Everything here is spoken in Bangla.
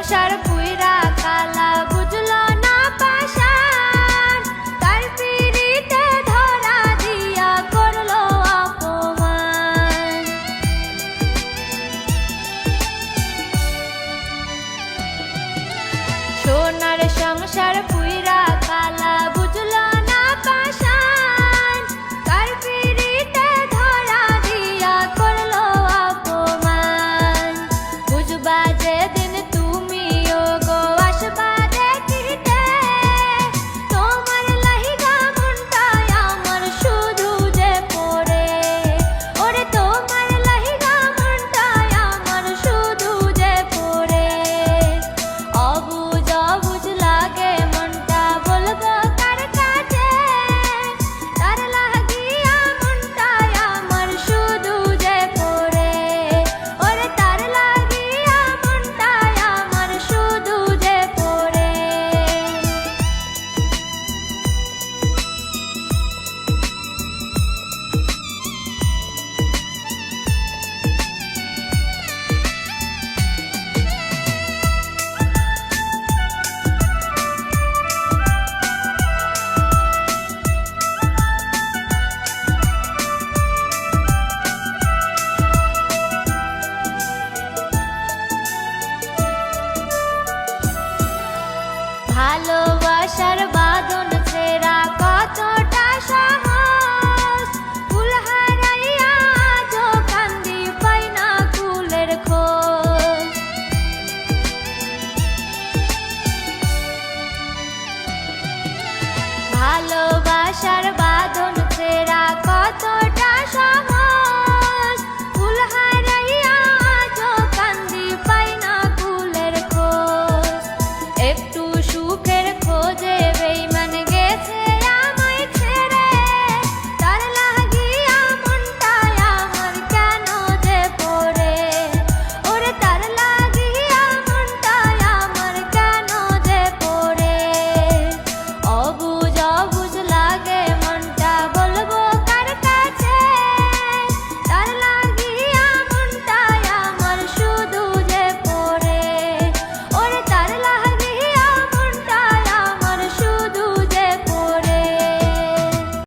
সংসার পুইরা কালা বুঝলো না পাশান, তার পিড়িতে ধরা দিয়া করলো অপমান। সোনার সংসার পুইরা কালা বুঝলো না পাশান, তার পিড়িতে ধরা দিয়া করলো অপমান। বুঝবা যেদিন তুমিও গো আসবা দেখিতে, তোমার লাহিগা মনটায় আমার শুধু যে পড়ে, ওরে তোমার লাহিগা মনটায় আমার শুধু যে পড়ে। অবুঝ অবুঝ লাগে মনটা বলবো কার কাছে, তার লাগিয়া মনটায় আমার শুধু যে পড়ে, ওরে তার লাগিয়া মনটায় আমার শুধু যে পড়ে। ভালোবাসার বাঁধন